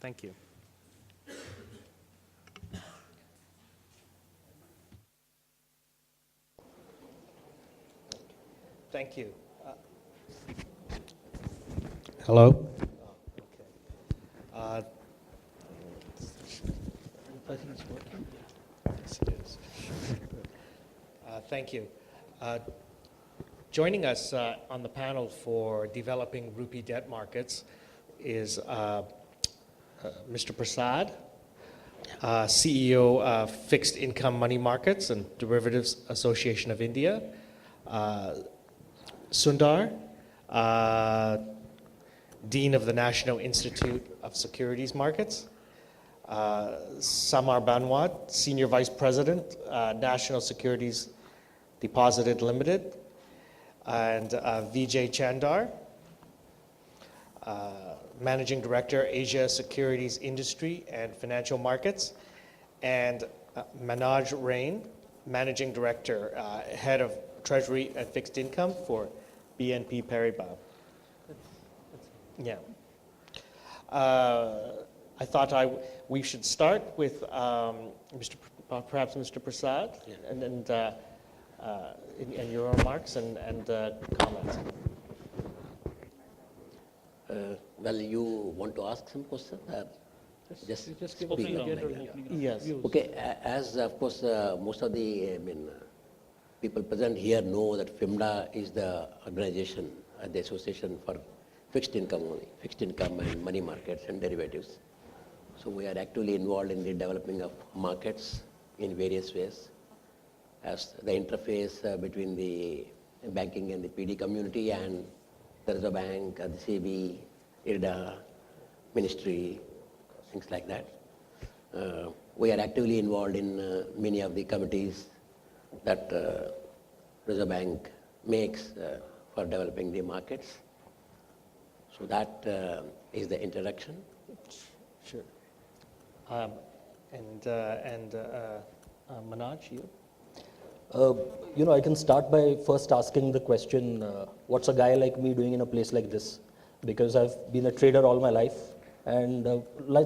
Thank you. Thank you. Hello. I think it's working. Yes, it is. Thank you. Joining us on the panel for developing rupee debt markets is Mr. Prasad, CEO of Fixed Income Money Markets and Derivatives Association of India, Sundar, Dean of the National Institute of Securities Markets, Samar Banwat, Senior Vice President, National Securities Deposited Limited, and Vijay Chandar, Managing Director, Asia Securities Industry and Financial Markets, and Manoj Rain, Managing Director, Head of Treasury and Fixed Income for BNP Paribas. Yeah. I thought we should start with perhaps Mr. Prasad, Yeah. and your remarks and comments. Well, you want to ask some question? Just give speak opening up, agenda or maybe. opening Yes. views. Okay, as of course most of the people present here know that FIMDA is the organization, the association for fixed income and money markets and derivatives. So we are actively involved in the developing of markets in various ways, as the interface between the banking and the PD community and the Reserve Bank, the SEBI, IRDA, Ministry, things like that. We are actively involved in many of the committees that Reserve Bank makes for developing the markets. So that is the introduction. Sure. Manoj, you? I can start by first asking the question, what's a guy like me doing in a place like this? Because I've been a trader all my life and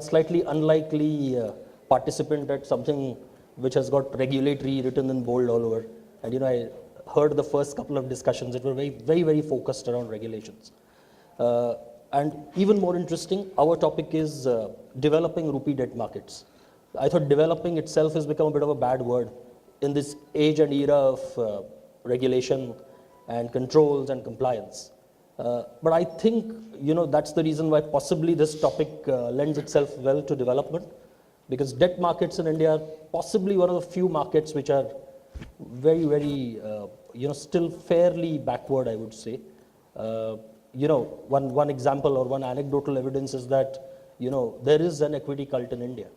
slightly unlikely participant at something which has got regulatory written in bold all over. And I heard the first couple of discussions that were very, very focused around regulations. And even more interesting, our topic is developing rupee debt markets. I thought developing itself has become a bit of a bad word in this age and era of regulation and controls and compliance. But I think, that's the reason why possibly this topic lends itself well to development, because debt markets in India are possibly one of the few markets which are very, very, still fairly backward, I would say. One example or one anecdotal evidence is that, there is an equity cult in India.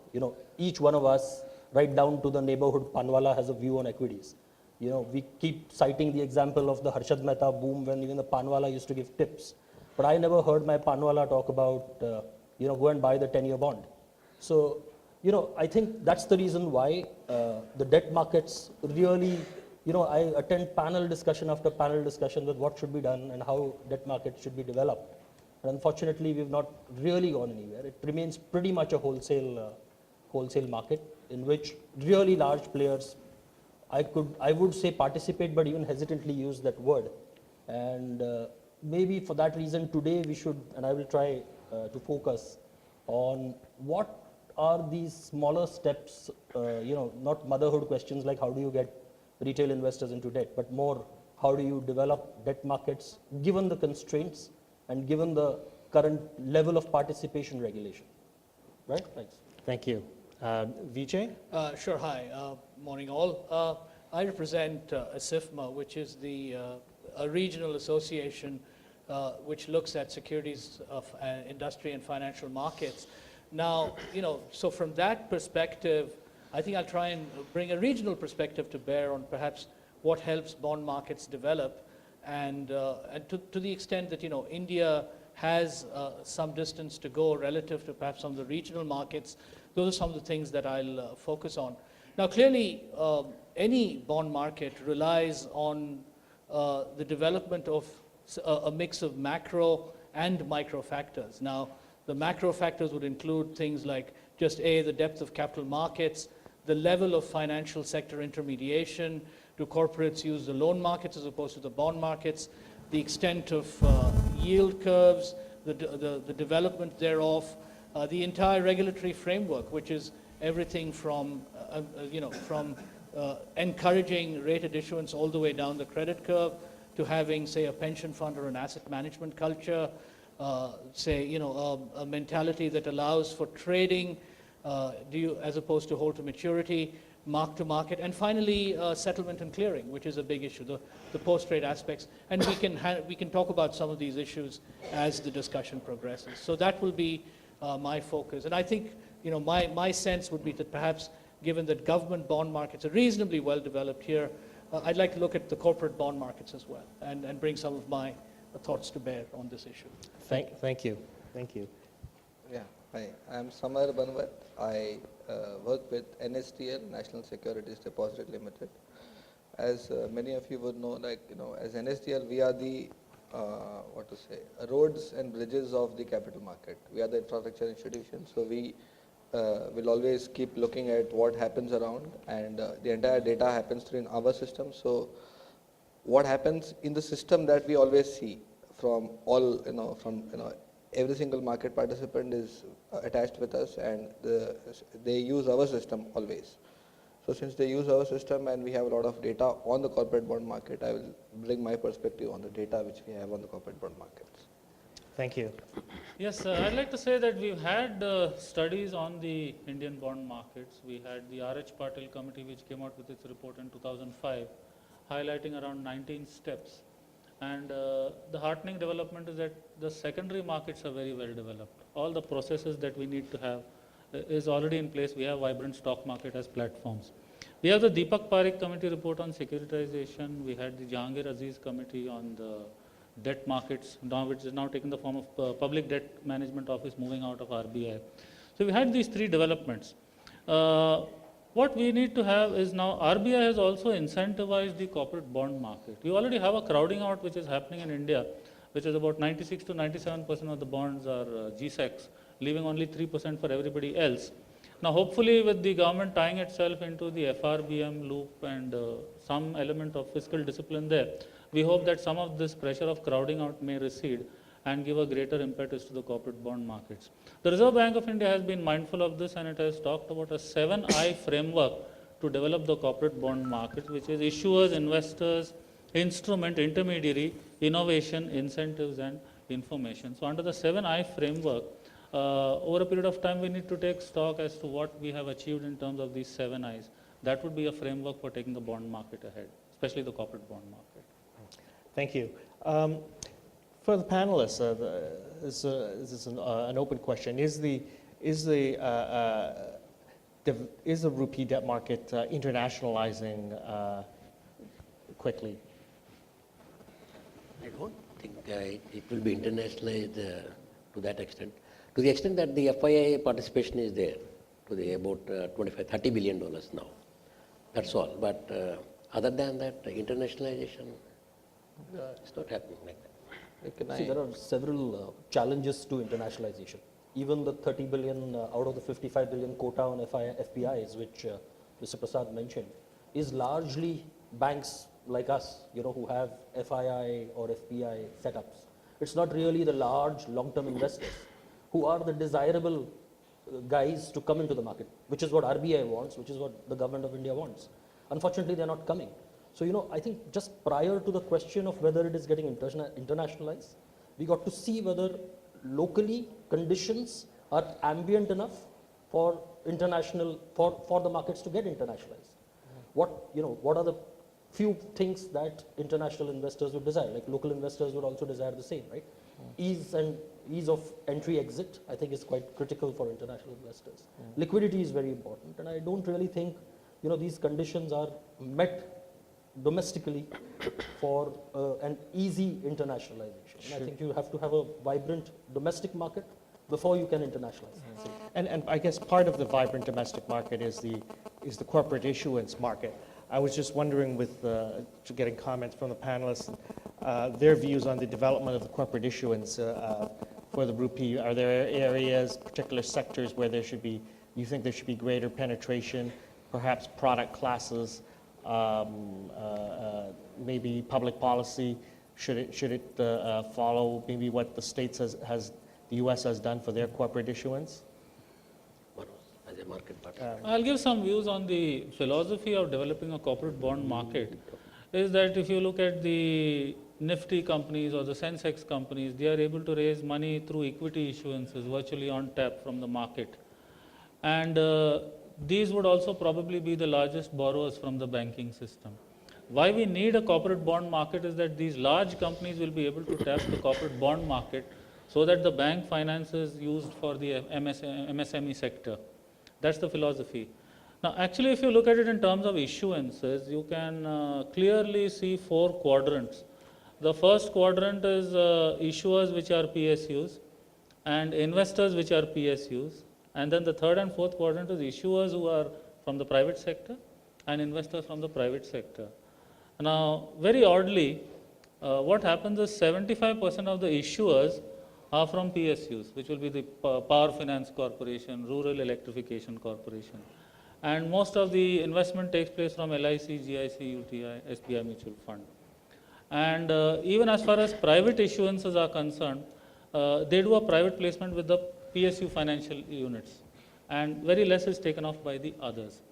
Each one of us, right down to the neighborhood panwala, has a view on equities. We keep citing the example of the Harshad Mehta boom when even the panwala used to give tips. But I never heard my panwala talk about, go and buy the 10-year bond. So, I think that's the reason why the debt markets really, I attend panel discussion after panel discussion with what should be done and how debt markets should be developed. And unfortunately, we've not really gone anywhere. It remains pretty much a wholesale market in which really large players, I would say participate, but even hesitantly use that word. And maybe for that reason today we should, and I will try to focus on what are these smaller steps, not motherhood questions like how do you get retail investors into debt, but more how do you develop debt markets given the constraints and given the current level of participation regulation. Right? Thanks. Thank you. Vijay? Sure. Hi. Morning all. I represent ASIFMA, which is a regional association which looks at securities of industry and financial markets. Now, so from that perspective, I think I'll try and bring a regional perspective to bear on perhaps what helps bond markets develop, and to the extent that India has some distance to go relative to perhaps some of the regional markets. Those are some of the things that I'll focus on. Now, clearly, any bond market relies on the development of a mix of macro and micro factors. Now, The macro factors would include things like just the depth of capital markets, the level of financial sector intermediation. Do corporates use the loan markets as opposed to the bond markets? The extent of yield curves, the development thereof, the entire regulatory framework, which is everything from encouraging rated issuance all the way down the credit curve to having, say, a pension fund or an asset management culture, a mentality that allows for trading as opposed to hold to maturity, mark to market, and finally settlement and clearing, which is a big issue, the post-trade aspects. And we can talk about some of these issues as the discussion progresses. So that will be my focus. And I think my sense would be that perhaps, given that government bond markets are reasonably well developed here, I'd like to look at the corporate bond markets as well and bring some of my thoughts to bear on this issue. Thank you. Thank you. Yeah, hi, I'm Samar Banwat. I work with NSDL, National Securities Depository Limited. As many of you would know, as NSDL, we are the roads and bridges of the capital market. We are the infrastructure institution, so we will always keep looking at what happens around, and the entire data happens through in our system. So what happens in the system that we always see from all, every single market participant is attached with us, and they use our system always. So since they use our system and we have a lot of data on the corporate bond market, I will bring my perspective on the data which we have on the corporate bond markets. Thank you. Yes, I'd like to say that we've had studies on the Indian bond markets. We had the R.H. Patil committee, which came out with its report in 2005, highlighting around 19 steps. And the heartening development is that the secondary markets are very well developed. All the processes that we need to have is already in place. We have vibrant stock market as platforms. We have the Deepak Parekh committee report on securitization. We had the Jahangir Aziz committee on the debt markets, which is now taking the form of Public Debt Management Office moving out of RBI. So we had these three developments. What we need to have is now RBI has also incentivized the corporate bond market. We already have a crowding out which is happening in India, which is about 96 to 97% of the bonds are GSECs, leaving only 3% for everybody else. Now hopefully with the government tying itself into the FRBM loop and some element of fiscal discipline there, we hope that some of this pressure of crowding out may recede and give a greater impetus to the corporate bond markets. The Reserve Bank of India has been mindful of this, and it has talked about a 7I framework to develop the corporate bond market, which is issuers, investors, instrument, intermediary, innovation, incentives and information. So under the 7I framework, over a period of time we need to take stock as to what we have achieved in terms of these 7 Is. That would be a framework for taking the bond market ahead, especially the corporate bond market. Thank you. For the panelists, this is an open question. Is the rupee debt market internationalizing quickly? I don't think it will be internationalized to that extent. To the extent that the FII participation is there, to the about $25-30 billion now. That's all. But other than that, internationalization is not happening like that. See, there are several challenges to internationalization. Even the 30 billion out of the 55 billion quota on FPIs, which Mr. Prasad mentioned, is largely banks like us, who have FII or FPI setups. It's not really the large long-term investors who are the desirable guys to come into the market, which is what RBI wants, which is what the government of India wants. Unfortunately, they're not coming. So, I think just prior to the question of whether it is getting internationalized, we got to see whether locally conditions are ambient enough for for the markets to get internationalized. What are the few things that international investors would desire? Like local investors would also desire the same, right? Ease of entry exit, I think, is quite critical for international investors. Liquidity is very important, and I don't really think these conditions are met domestically for an easy internationalization. And I think you have to have a vibrant domestic market before you can internationalize. And I guess part of the vibrant domestic market is the corporate issuance market. I was just wondering, getting comments from the panelists, their views on the development of the corporate issuance for the rupee? Are there areas, particular sectors where you think there should be greater penetration, perhaps product classes, maybe public policy? Should it follow maybe what the States the U.S. has done for their corporate issuance? As a market participant. I'll give some views on the philosophy of developing a corporate bond market. Is that if you look at the Nifty companies or the Sensex companies, they are able to raise money through equity issuances virtually on tap from the market. And these would also probably be the largest borrowers from the banking system. Why we need a corporate bond market is that these large companies will be able to tap the corporate bond market so that the bank finance is used for the MSME sector. That's the philosophy. Now, actually, if you look at it in terms of issuances, you can clearly see 4 quadrants. The first quadrant is issuers which are PSUs and investors which are PSUs. And then the third and fourth quadrant is issuers who are from the private sector and investors from the private sector. Now, very oddly, what happens is 75% of the issuers are from PSUs, which will be the Power Finance Corporation, Rural Electrification Corporation. And most of the investment takes place from LIC, GIC, UTI, SBI Mutual Fund. And even as far as private issuances are concerned, they do a private placement with the PSU financial units, and very less is taken off by the others.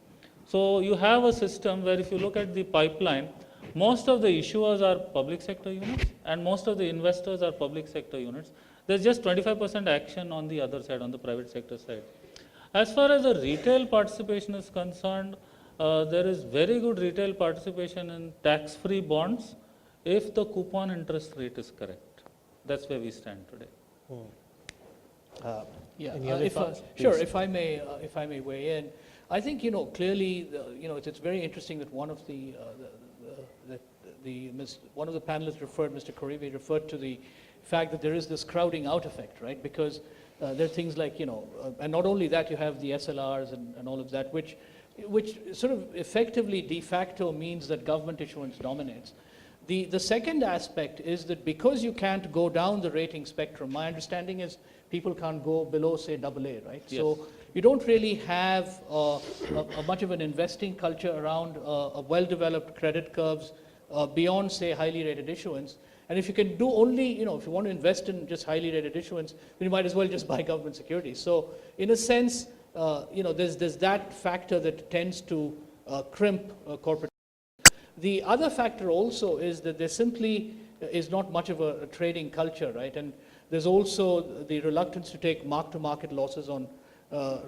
So you have a system where if you look at the pipeline, most of the issuers are public sector units and most of the investors are public sector units. There's just 25% action on the other side, on the private sector side. As far as the retail participation is concerned, there is very good retail participation in tax-free bonds if the coupon interest rate is correct. That's where we stand today. Yeah, Any other thoughts? sure. Please. If I may weigh in, I think clearly it's very interesting that one of the one of the panelists referred, Mr. Korive referred to the fact that there is this crowding out effect, right? Because there are things like and not only that, you have the SLRs and all of that, which sort of effectively de facto means that government issuance dominates. The second aspect is that because you can't go down the rating spectrum, my understanding is people can't go below, say, AA, right? Yes. So you don't really have much of an investing culture around a well-developed credit curves beyond, say, highly rated issuance. And if you can do only, if you want to invest in just highly rated issuance, then you might as well just buy government securities. So in a sense, there's that factor that tends to crimp corporate. The other factor also is that there simply is not much of a trading culture, right? And there's also the reluctance to take mark-to-market losses on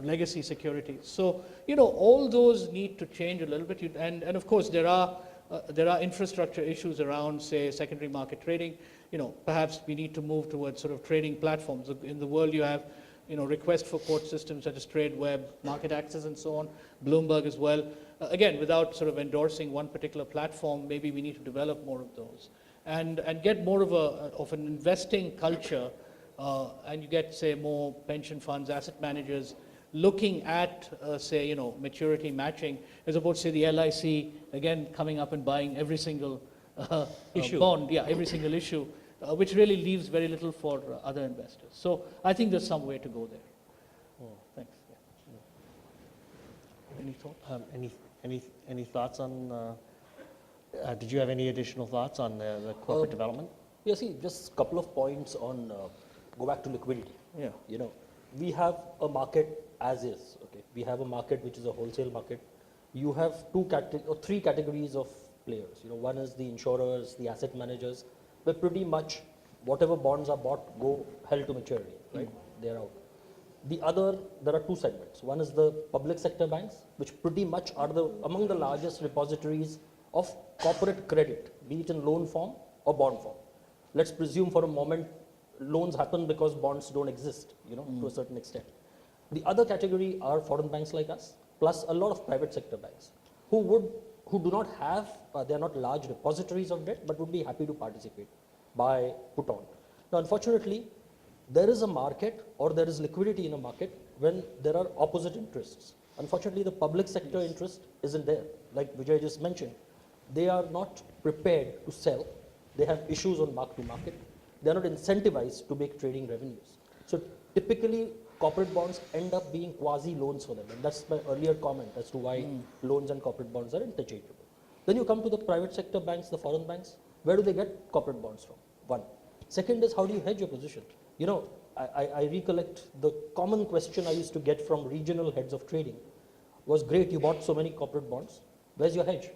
legacy securities. So, all those need to change a little bit. And of course, there are infrastructure issues around, say, secondary market trading. Perhaps we need to move towards sort of trading platforms. In the world, you have, request for quote systems such as TradeWeb, Market Access, and so on, Bloomberg as well. Again, without sort of endorsing one particular platform, maybe we need to develop more of those and get more of an investing culture, and you get, say, more pension funds, asset managers looking at, say, maturity matching, as opposed to, say, the LIC, again, coming up and buying every single bond, every single issue, which really leaves very little for other investors. So I think there's some way to go there. Thanks. Yeah. Any thoughts? Any thoughts on? Did you have any additional thoughts on the corporate development? Yeah, see, just a couple of points on, go back to liquidity. Yeah. We have a market as is, okay? We have a market which is a wholesale market. You have 3 categories of players. One is the insurers, the asset managers, where pretty much whatever bonds are bought go held to maturity, right? They're out. The other, there are 2 segments. One is the public sector banks, which pretty much are among the largest repositories of corporate credit, be it in loan form or bond form. Let's presume for a moment loans happen because bonds don't exist, to a certain extent. The other category are foreign banks like us, plus a lot of private sector banks, who do not have, they are not large repositories of debt, but would be happy to participate, buy, put on. Now, unfortunately, there is a market or there is liquidity in a market when there are opposite interests. Unfortunately, the public sector interest isn't there. Like Vijay just mentioned, they are not prepared to sell. They have issues on mark to market. They are not incentivized to make trading revenues. So typically, corporate bonds end up being quasi loans for them, and that's my earlier comment as to why loans and corporate bonds are interchangeable. Then you come to the private sector banks, the foreign banks. Where do they get corporate bonds from? One. Second is, how do you hedge your position? You know, I recollect the common question I used to get from regional heads of trading was, great, you bought so many corporate bonds, where's your hedge?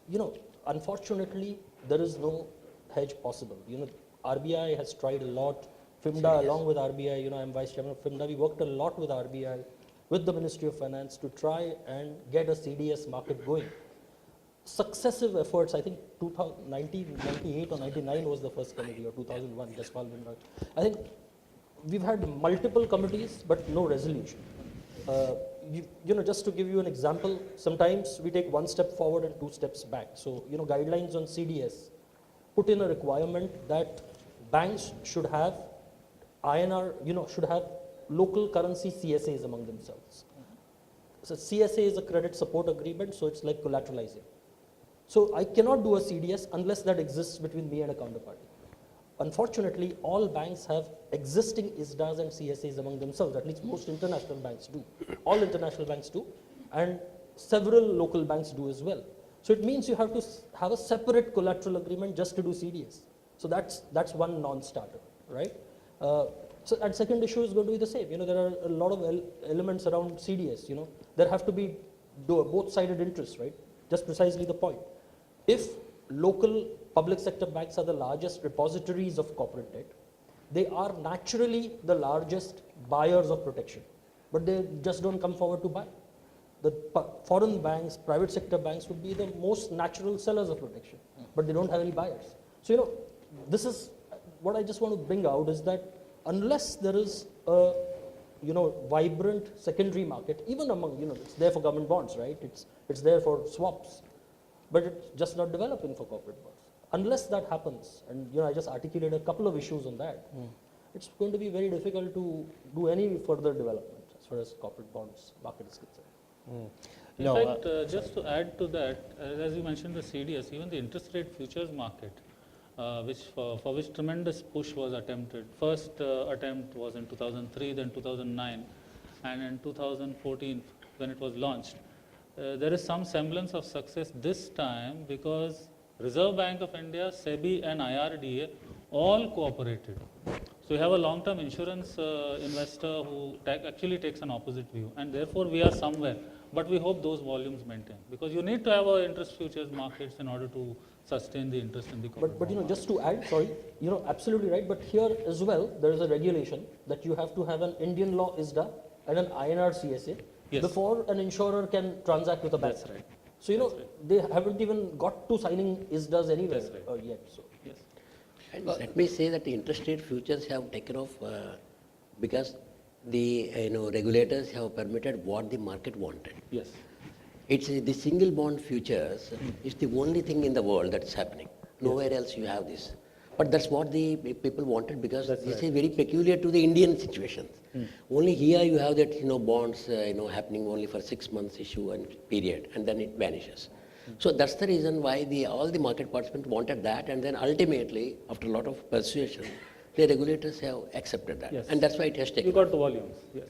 You know, unfortunately, there is no hedge possible. You know, RBI has tried a lot. FIMDA, along with RBI, you know, I'm vice chairman of FIMDA, we worked a lot with RBI, with the Ministry of Finance to try and get a CDS market going. Successive efforts, I think 1998 or 99 was the first committee, or 2001, Jaspal Bindra. I think we've had multiple committees, but no resolution. You know, just to give you an example, sometimes we take one step forward and two steps back. So, you know, guidelines on CDS put in a requirement that banks should have INR, you know, should have local currency CSAs among themselves. So CSA is a credit support agreement, so it's like collateralizing. So I cannot do a CDS unless that exists between me and a counterparty. Unfortunately, all banks have existing ISDAs and CSAs among themselves, at least most international banks do. All international banks do, and several local banks do as well. So it means you have to have a separate collateral agreement just to do CDS. So that's one non-starter, right? So and second issue is going to be the same. You know, there are a lot of elements around CDS. You know, there have to be both-sided interests, right? Just precisely the point. If local public sector banks are the largest repositories of corporate debt, they are naturally the largest buyers of protection, but they just don't come forward to buy. The foreign banks, private sector banks would be the most natural sellers of protection, but they don't have any buyers. So, you know, this is what I just want to bring out, is that unless there is a, you know, vibrant secondary market, even among, you know, it's there for government bonds, right? It's there for swaps, but it's just not developing for corporate bonds. Unless that happens, and, you know, I just articulated a couple of issues on that, it's going to be very difficult to do any further development as far as corporate bonds market is concerned. In No, fact, just to add to that, as you mentioned the CDS, even the interest rate futures market, for which tremendous push was attempted. First attempt was in 2003, then 2009, and in 2014 when it was launched. There is some semblance of success this time because Reserve Bank of India, SEBI and IRDA all cooperated. So we have a long-term insurance investor who actually takes an opposite view, and therefore we are somewhere. But we hope those volumes maintain, because you need to have a interest futures markets in order to sustain the interest in the corporate. But you know, just to add, sorry, you know, absolutely right. But here as well, there is a regulation that you have to have an Indian law ISDA and an INR CSA before an insurer can transact with a bank. That's right. So, you know, they haven't even got to signing ISDAs anywhere yet. So. Yes. And let me say that the interest rate futures have taken off because the regulators have permitted what the market wanted. Yes. It's the single bond futures is the only thing in the world that's happening. Nowhere else you have this. But that's what the people wanted, because this is very peculiar to the Indian situation. Only here you have that bonds happening only for 6 months issue and period, and then it vanishes. So that's the reason why all the market participants wanted that, and then ultimately, after a lot of persuasion, the regulators have accepted that, and that's why it has taken. You got the volumes. Yes.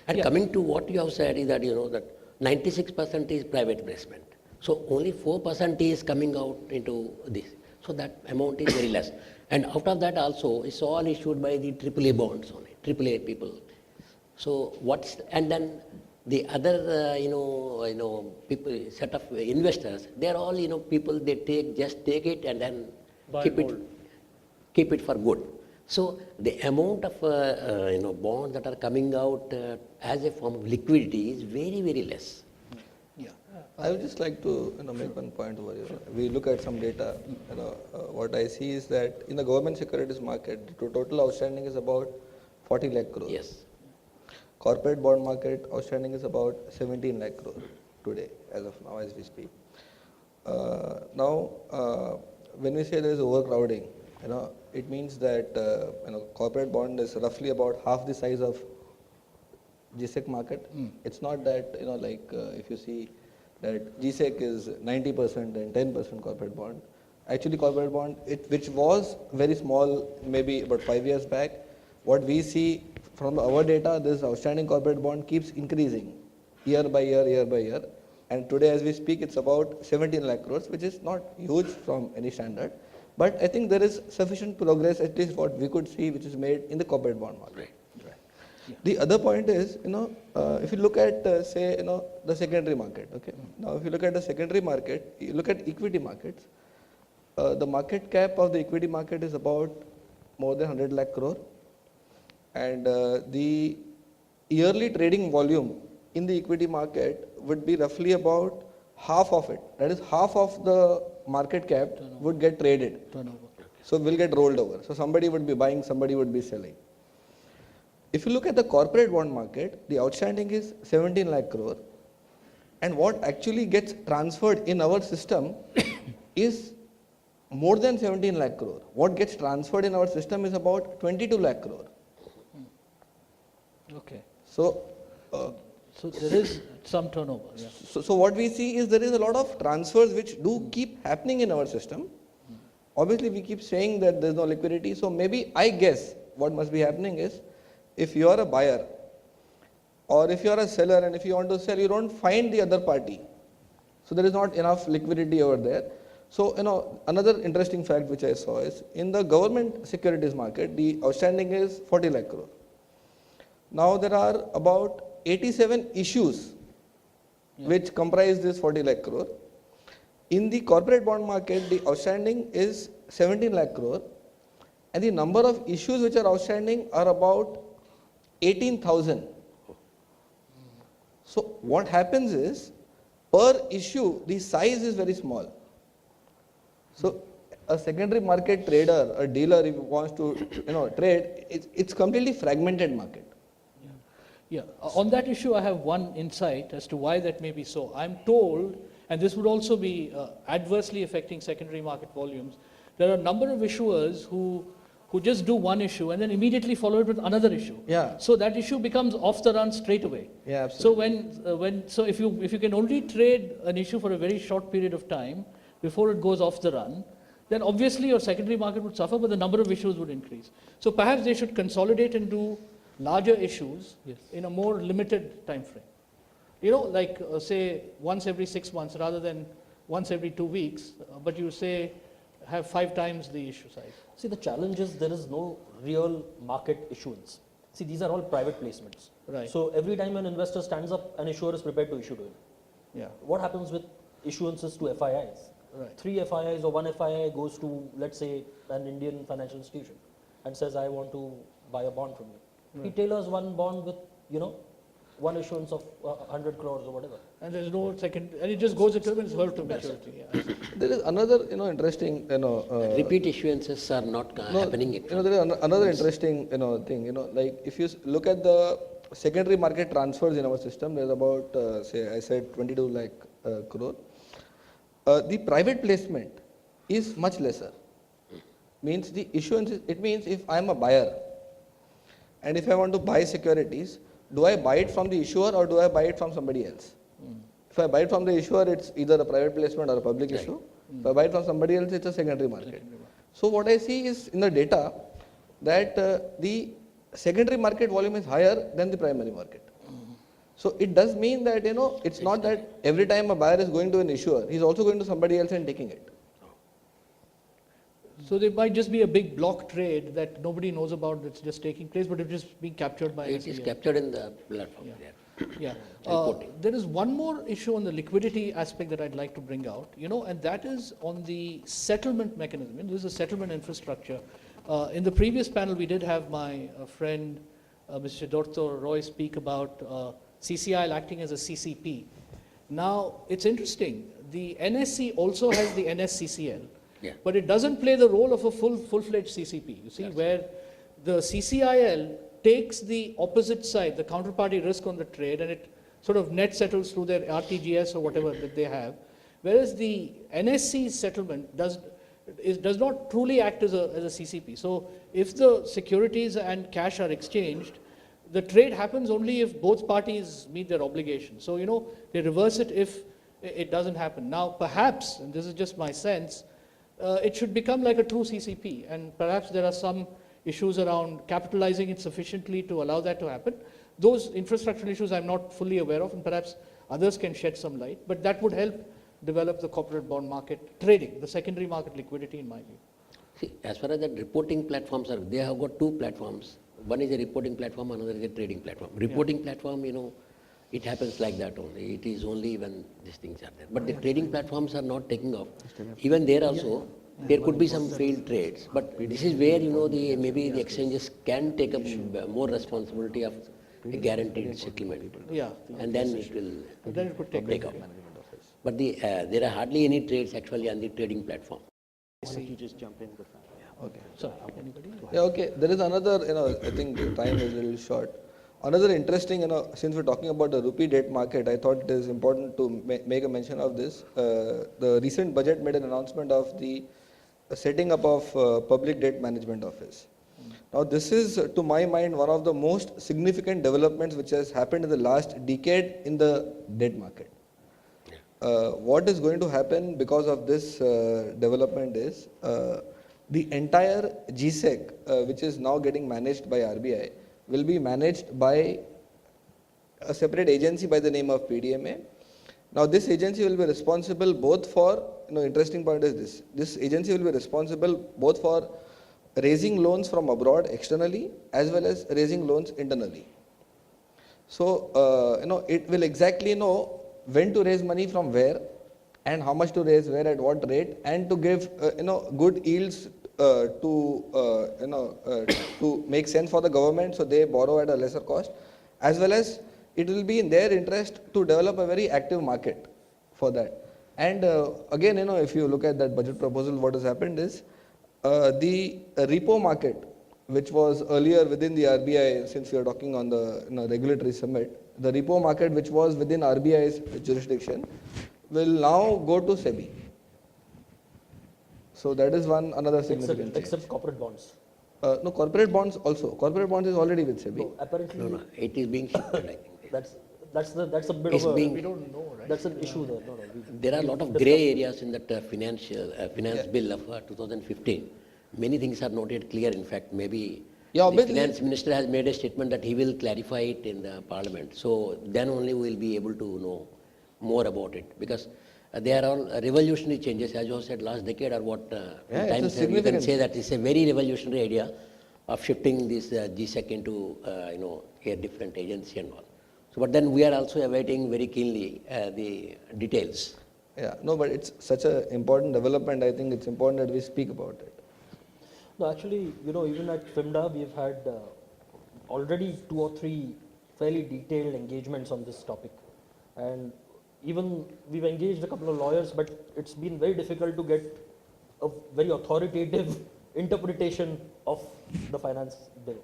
And coming to what you have said is that that 96% is private investment. So only 4% is coming out into this. So that amount is very less. And out of that also, it's all issued by the AAA bonds only, AAA people. So and then the other, people, set of investors, they're all, people, they just take it and then keep it for good. So the amount of, bonds that are coming out as a form of liquidity is very, very less. I would just like to make one point over here. We look at some data. What I see is that in the government securities market, the total outstanding is about 40 lakh crores. Yes. Corporate bond market outstanding is about 17 lakh crores today, as of now, as we speak. Now, when we say there is overcrowding, it means that corporate bond is roughly about half the size of GSEC market. It's not that if you see that GSEC is 90% and 10% corporate bond. Actually, corporate bond, which was very small maybe about 5 years back, what we see from our data, this outstanding corporate bond keeps increasing year by year. And today as we speak, it's about 17 lakh crores, which is not huge from any standard. But I think there is sufficient progress, at least what we could see, which is made in the corporate bond market. The other point is, if you look at, say, the secondary market, okay. Now, if you look at the secondary market, you look at equity markets, the market cap of the equity market is about more than 100 lakh crore. And the yearly trading volume in the equity market would be roughly about half of it. That is, half of the market cap would get traded. Turnover. So will get rolled over. So somebody would be buying, somebody would be selling. If you look at the corporate bond market, the outstanding is 17 lakh crore. And what actually gets transferred in our system is more than 17 lakh crore. What gets transferred in our system is about 22 lakh crore. Okay. So, So there is some turnover. Yeah. so what we see is there is a lot of transfers which do keep happening in our system. Obviously, we keep saying that there is no liquidity. So maybe I guess what must be happening is, if you are a buyer or if you are a seller and if you want to sell, you don't find the other party. So there is not enough liquidity over there. So, another interesting fact which I saw is, in the government securities market, the outstanding is 40 lakh crore. Now there are about 87 issues which comprise this 40 lakh crore. In the corporate bond market, the outstanding is 17 lakh crore, and the number of issues which are outstanding are about 18,000. So what happens is, per issue, the size is very small. So a secondary market trader, a dealer, if he wants to trade, it's completely fragmented market. Yeah, on that issue, I have one insight as to why that may be so. I'm told, and this would also be adversely affecting secondary market volumes, there are a number of issuers who just do one issue and then immediately follow it with another issue. Yeah. So that issue becomes off the run straight away. Yeah, So absolutely. so if you can only trade an issue for a very short period of time before it goes off the run, then obviously your secondary market would suffer, but the number of issues would increase. So perhaps they should consolidate and do larger issues in a more limited time frame. Like say once every 6 months rather than once every 2 weeks, but you say have 5 times the issue size. See, the challenge is there is no real market issuance. See, these are all private placements. Right. So every time an investor stands up, an issuer is prepared to issue to him. Yeah. What happens with issuances to FIIs? Right. 3 FIIs or 1 FII goes to, let's say, an Indian financial institution and says, I want to buy a bond from you. He tailors one bond with, one issuance of 100 crores or whatever. And there's no second, and it just goes into it and it's held to maturity. Yeah. There is another, interesting, Repeat issuances are not happening. there is another interesting, thing. Like if you look at the secondary market transfers in our system, there's about, say, I said 22 lakh crore. The private placement is much lesser. Means the issuance. It means if I am a buyer, and if I want to buy securities, do I buy it from the issuer or do I buy it from somebody else? If I buy it from the issuer, it's either a private placement or a public issue. If I buy it from somebody else, it's a secondary market. So what I see is in the data that the secondary market volume is higher than the primary market. So it does mean that, it's not that every time a buyer is going to an issuer, he's also going to somebody else and taking it. So there might just be a big block trade that nobody knows about that's just taking place, but it's just being captured by It is SBI. captured in the platform. Yeah. Reporting. There is one more issue on the liquidity aspect that I'd like to bring out, and that is on the settlement mechanism. This is a settlement infrastructure. In the previous panel, we did have my friend, Mr. Dorto Roy, speak about CCIL acting as a CCP. Now, it's interesting. The NSC also has the NSCCL. Yeah. But it doesn't play the role of a full-fledged CCP, you see, where the CCIL takes the opposite side, the counterparty risk on the trade, and it sort of net settles through their RTGS or whatever that they have, whereas the NSC settlement does not truly act as a CCP. So if the securities and cash are exchanged, the trade happens only if both parties meet their obligations. So, they reverse it if it doesn't happen. Now, perhaps, and this is just my sense, it should become like a true CCP, and perhaps there are some issues around capitalizing it sufficiently to allow that to happen. Those infrastructural issues I'm not fully aware of, and perhaps others can shed some light, but that would help develop the corporate bond market trading, the secondary market liquidity in my view. See, as far as the reporting platforms are, they have got two platforms. One is a reporting platform, another is a trading platform. Reporting platform, it happens like that only. It is only when these things are there. But the trading platforms are not taking off. Even there also, there could be some failed trades. But this is where, maybe the exchanges can take up more responsibility of a guaranteed settlement. Yeah. And then it will Then it could take off. But there are hardly any trades actually on the trading platform. Okay. So, anybody? Yeah, okay. There is another, I think the time is a little short. Another interesting, since we're talking about the rupee debt market, I thought it is important to make a mention of this. The recent budget made an announcement of the setting up of Public Debt Management Office. Now, this is, to my mind, one of the most significant developments which has happened in the last decade in the debt market. What is going to happen because of this development is the entire GSEC, which is now getting managed by RBI, will be managed by a separate agency by the name of PDMA. Now, this agency will be responsible both for, interesting point is this agency will be responsible both for raising loans from abroad externally as well as raising loans internally. So, it will exactly know when to raise money from where and how much to raise where at what rate, and to give good yields to make sense for the government, so they borrow at a lesser cost, as well as it will be in their interest to develop a very active market for that. And again, if you look at that budget proposal, what has happened is the repo market, which was earlier within the RBI, since we are talking on the regulatory summit, the repo market, which was within RBI's jurisdiction, will now go to SEBI. So that is another significant change. Except corporate bonds. No, corporate bonds also. Corporate bonds is already with SEBI. No, apparently, No, it is being shifted, I think. that's a bit It's of a. being- We don't know, right? That's an issue there. No, There are a lot of grey areas in that finance bill of 2015. Many things are not yet clear. In fact, maybe Yeah, the obviously. finance minister has made a statement that he will clarify it in the parliament. So then only we will be able to know more about it, because they are all revolutionary changes, as you have said, last decade or what. Yeah, it's a times you can significant say that it's a very revolutionary idea of shifting this GSEC into a different agency and all. So, but then we are also awaiting very keenly the details. Yeah, no, but it's such an important development. I think it's important that we speak about it. No, actually, even at FIMDA, we've had already 2 or 3 fairly detailed engagements on this topic. And even we've engaged a couple of lawyers, but it's been very difficult to get a very authoritative interpretation of the finance bill,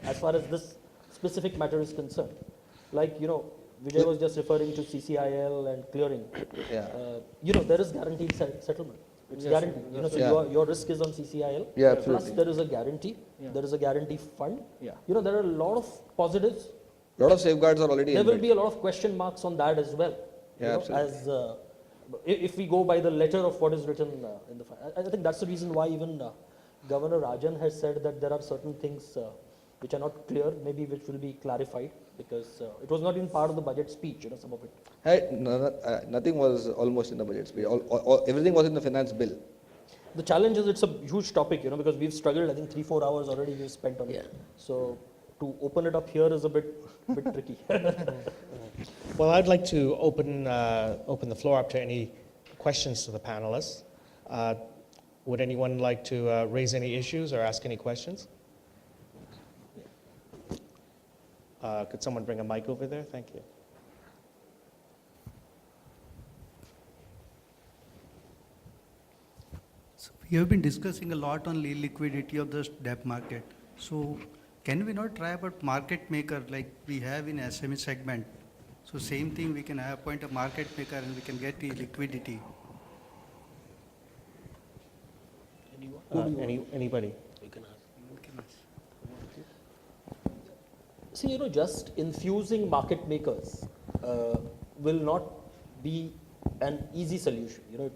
as far as this specific matter is concerned. Like, Vijay was just referring to CCIL and clearing. Yeah. There is guaranteed settlement. It's guaranteed. So Yeah. your risk is on CCIL. Yeah, Plus, absolutely. there is a guarantee. Yeah. There is a guarantee fund. Yeah. There are a lot of positives. A lot of safeguards are already There in will place. be a lot of question marks on that as well. Yeah, absolutely. As if we go by the letter of what is written in the file. I think that's the reason why even Governor Rajan has said that there are certain things which are not clear, maybe which will be clarified, because it was not in part of the budget speech, some of it. Hey, nothing was almost in the budget speech. Everything was in the finance bill. The challenge is it's a huge topic, because we've struggled. I think 3-4 hours already we've spent on Yeah. it. So to open it up here is a bit tricky. Well, I'd like to open the floor up to any questions to the panelists. Would anyone like to raise any issues or ask any questions? Could someone bring a mic over there? Thank you. So we have been discussing a lot on liquidity of the debt market. So can we not try about market maker like we have in SME segment? So same thing, we can appoint a market maker and we can get the liquidity. Anybody? You can ask. See, just infusing market makers will not be an easy solution.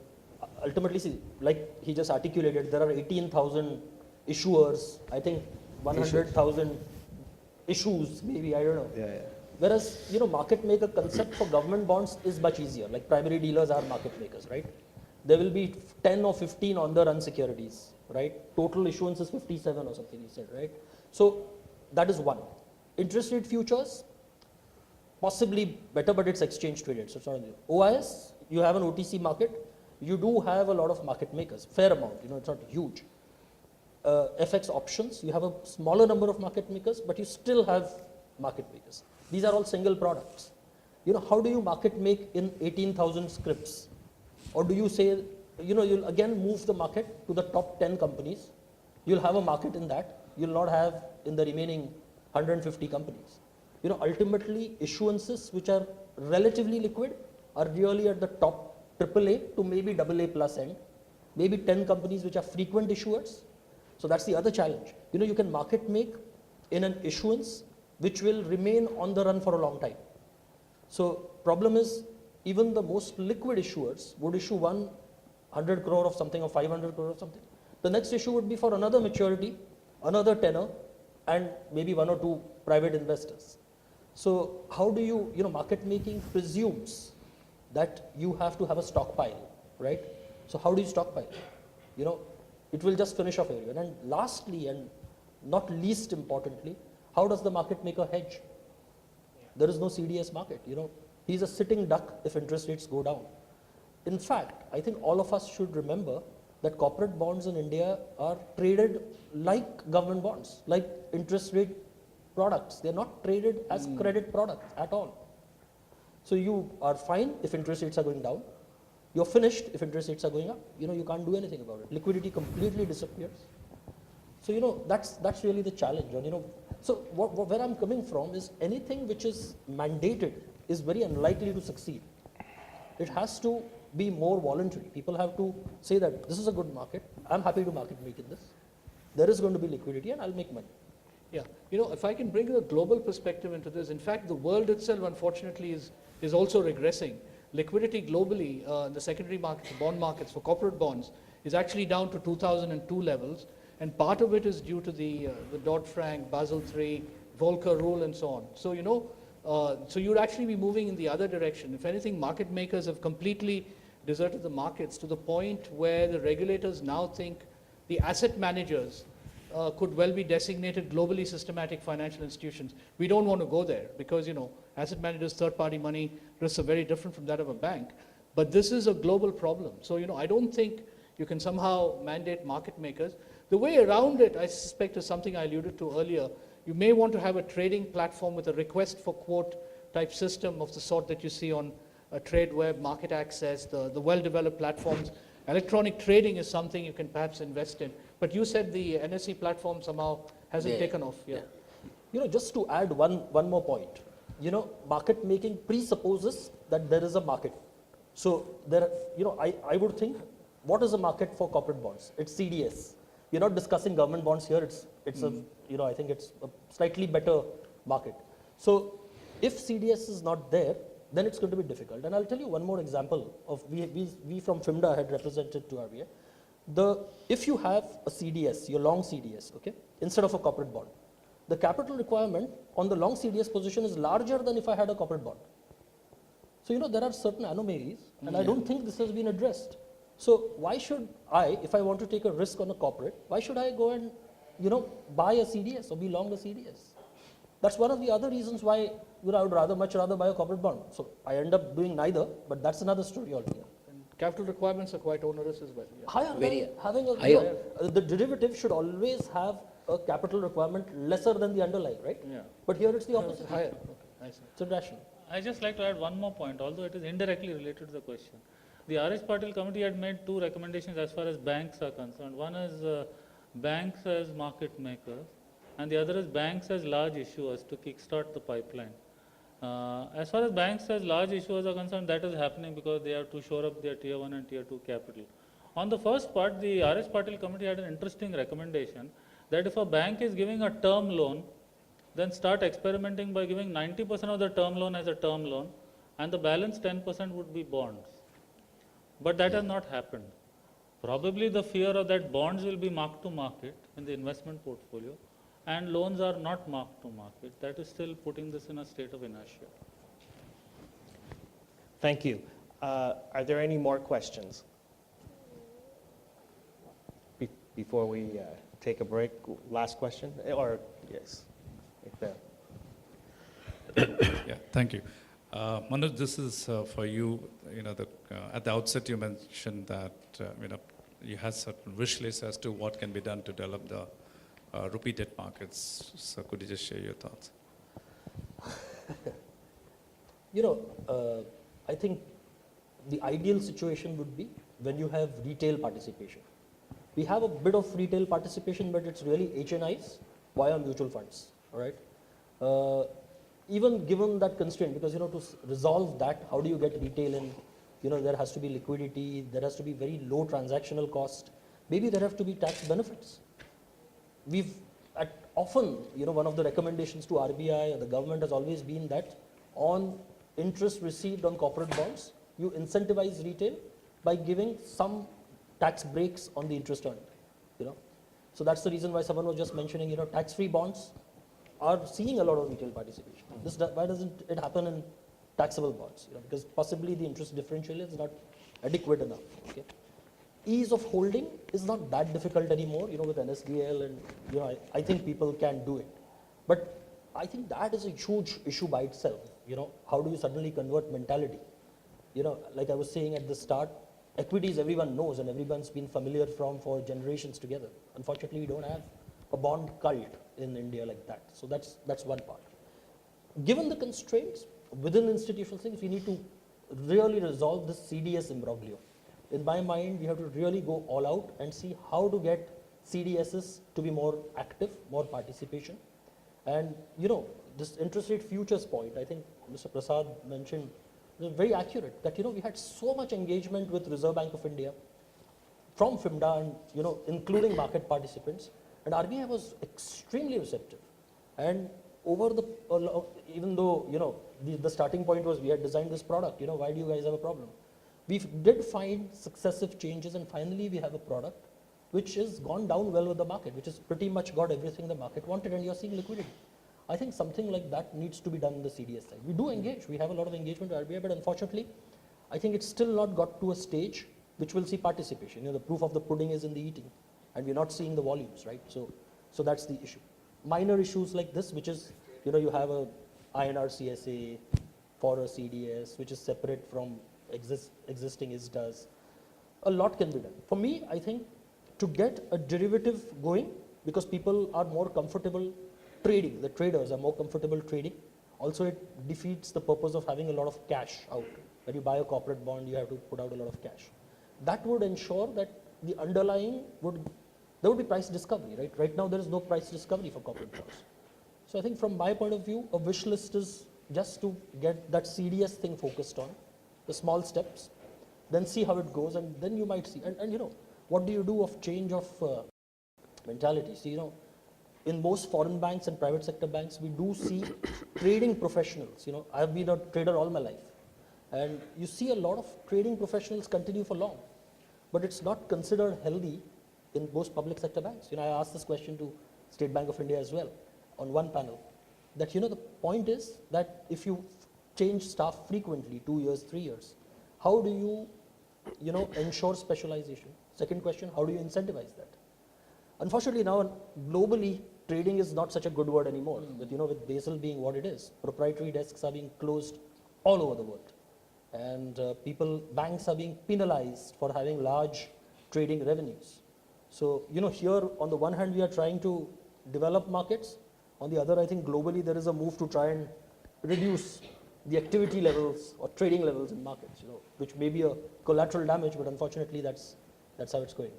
Ultimately, see, like he just articulated, there are 18,000 issuers, I think 100,000 issues, maybe, I don't know. Yeah, yeah. Whereas, market maker concept for government bonds is much easier. Like primary dealers are market makers, right? There will be 10 or 15 on the run securities, right? Total issuance is 57 or something, he said, right? So that is one. Interest rate futures, possibly better, but it's exchange traded, so it's not new. OIS, you have an OTC market. You do have a lot of market makers, fair amount, it's not huge. FX options, you have a smaller number of market makers, but you still have market makers. These are all single products. How do you market make in 18,000 scripts? Or do you say, you'll again move the market to the top 10 companies. You'll have a market in that. You'll not have in the remaining 150 companies. Ultimately, issuances which are relatively liquid are really at the top AAA to maybe AA plus end. Maybe 10 companies which are frequent issuers. So that's the other challenge. You can market make in an issuance which will remain on the run for a long time. So problem is, even the most liquid issuers would issue 100 crore of something or 500 crore of something. The next issue would be for another maturity, another tenor, and maybe one or two private investors. So how do you, market making presumes that you have to have a stockpile, right? So how do you stockpile? It will just finish off everyone. And lastly, and not least importantly, how does the market maker hedge? There is no CDS market, He's a sitting duck if interest rates go down. In fact, I think all of us should remember that corporate bonds in India are traded like government bonds, like interest rate products. They're not traded as credit products at all. So you are fine if interest rates are going down. You're finished if interest rates are going up. You can't do anything about it. Liquidity completely disappears. So that's really the challenge. And so where I'm coming from is anything which is mandated is very unlikely to succeed. It has to be more voluntary. People have to say that this is a good market. I'm happy to market make in this. There is going to be liquidity and I'll make money. Yeah, if I can bring a global perspective into this, in fact, the world itself, unfortunately, is also regressing. Liquidity globally in the secondary markets, the bond markets for corporate bonds, is actually down to 2002 levels, and part of it is due to the Dodd-Frank, Basel III, Volcker rule, and so on. So so you'd actually be moving in the other direction. If anything, market makers have completely deserted the markets to the point where the regulators now think the asset managers could well be designated globally systematic financial institutions. We don't want to go there because, asset managers, third-party money risks are very different from that of a bank. But this is a global problem. So, I don't think you can somehow mandate market makers. The way around it, I suspect, is something I alluded to earlier. You may want to have a trading platform with a request for quote type system of the sort that you see on TradeWeb, Market Access, the well-developed platforms. Electronic trading is something you can perhaps invest in. But you said the NSE platform somehow hasn't taken off. Yeah. Just to add one more point. Market making presupposes that there is a market. So I would think, what is a market for corporate bonds? It's CDS. We're not discussing government bonds here. I think it's a slightly better market. So if CDS is not there, then it's going to be difficult. And I'll tell you one more example of we from FIMDA had represented to RBI. If you have a CDS, your long CDS, okay, instead of a corporate bond, the capital requirement on the long CDS position is larger than if I had a corporate bond. So there are certain anomalies, and I don't think this has been addressed. So why should I, if I want to take a risk on a corporate, why should I go and buy a CDS or be long a CDS? That's one of the other reasons why I would much rather buy a corporate bond. So I end up doing neither, but that's another story altogether. And capital requirements are quite onerous as well. Yeah. Higher. Very Having higher. The derivative should always have a capital requirement lesser than the underlying, right? Yeah. But here it's the opposite. Higher. Okay, I see. It's irrational. I just like to add one more point, although it is indirectly related to the question. The RH Patil committee had made two recommendations as far as banks are concerned. One is banks as market makers, and the other is banks as large issuers to kickstart the pipeline. As far as banks as large issuers are concerned, that is happening because they have to shore up their tier 1 and tier 2 capital. On the first part, the RH Patil committee had an interesting recommendation that if a bank is giving a term loan, then start experimenting by giving 90% of the term loan as a term loan, and the balance 10% would be bonds. But that has not happened. Probably the fear of that bonds will be mark to market, in the investment portfolio, and loans are not marked to market. That is still putting this in a state of inertia. Thank you. Are there any more questions? Before we take a break, last question? Or, yes. Right there. Yeah, thank you. Manoj, this is for you. At the outset you mentioned that you had certain wish lists as to what can be done to develop the rupee debt markets. So could you just share your thoughts? I think the ideal situation would be when you have retail participation. We have a bit of retail participation, but it's really HNIs via mutual funds, all right? Even given that constraint, because to resolve that, how do you get retail in? There has to be liquidity, there has to be very low transactional cost. Maybe there have to be tax benefits. Often, one of the recommendations to RBI or the government has always been that on interest received on corporate bonds, you incentivize retail by giving some tax breaks on the interest earned. So that's the reason why someone was just mentioning, tax-free bonds are seeing a lot of retail participation. Why doesn't it happen in taxable bonds? Because possibly the interest differential is not adequate enough. Okay? Ease of holding is not that difficult anymore, with NSDL, and I think people can do it. But I think that is a huge issue by itself. How do you suddenly convert mentality? Like I was saying at the start, equities everyone knows and everyone's been familiar for generations together. Unfortunately, we don't have a bond cult in India like that. So that's one part. Given the constraints within institutional things, we need to really resolve this CDS imbroglio. In my mind, we have to really go all out and see how to get CDSs to be more active, more participation. And this interest rate futures point, I think Mr. Prasad mentioned, was very accurate, that we had so much engagement with Reserve Bank of India from FIMDA and including market participants, and RBI was extremely receptive. And even though the starting point was we had designed this product, why do you guys have a problem? We did find successive changes, and finally we have a product which has gone down well with the market, which has pretty much got everything the market wanted, and you're seeing liquidity. I think something like that needs to be done on the CDS side. We do engage, we have a lot of engagement with RBI, but unfortunately, I think it's still not got to a stage which will see participation. The proof of the pudding is in the eating, and we're not seeing the volumes, right? So that's the issue. Minor issues like this, which is, you have a INR CSA for a CDS, which is separate from existing ISDAs. A lot can be done. For me, I think to get a derivative going, because people are more comfortable trading, the traders are more comfortable trading. Also, it defeats the purpose of having a lot of cash out. When you buy a corporate bond, you have to put out a lot of cash. That would ensure that the underlying there would be price discovery, right? Right now, there is no price discovery for corporate bonds. So I think from my point of view, a wish list is just to get that CDS thing focused on, the small steps, then see how it goes, and then you might see. And what do you do of change of mentality? So, in most foreign banks and private sector banks, we do see trading professionals. I've been a trader all my life. And you see a lot of trading professionals continue for long. But it's not considered healthy in most public sector banks. I asked this question to State Bank of India as well on one panel. That, the point is that if you change staff frequently, 2 years, 3 years, how do you, ensure specialization? Second question, how do you incentivize that? Unfortunately, now globally, trading is not such a good word anymore. With Basel being what it is, proprietary desks are being closed all over the world. And banks are being penalized for having large trading revenues. So, here on the one hand, we are trying to develop markets. On the other, I think globally there is a move to try and reduce the activity levels or trading levels in markets, which may be a collateral damage, but unfortunately that's how it's going.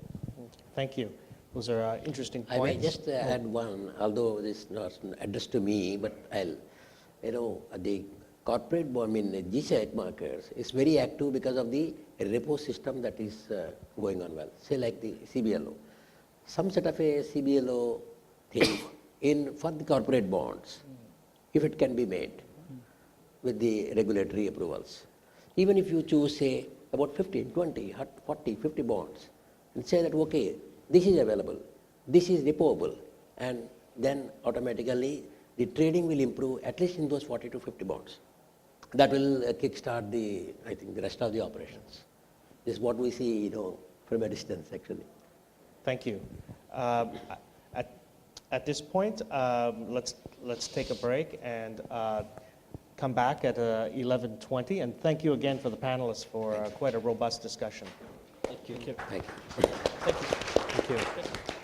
Thank you. Those are interesting points. I may just add one, although this is not addressed to me, but the corporate bond, GSEC markets is very active because of the repo system that is going on well. Say like the CBLO. Some set of a CBLO thing for the corporate bonds, if it can be made with the regulatory approvals. Even if you choose, say, about 15, 20, 40, 50 bonds, and say that, okay, this is available. this is repoable, and then automatically the trading will improve at least in those 40 to 50 bonds. That will kickstart the, I think, the rest of the operations. This is what we see, from a distance actually. Thank you. At this point, let's take a break and come back at 11:20. And thank you again for the panelists for quite a robust discussion. Thank you. Thank you. Thank you.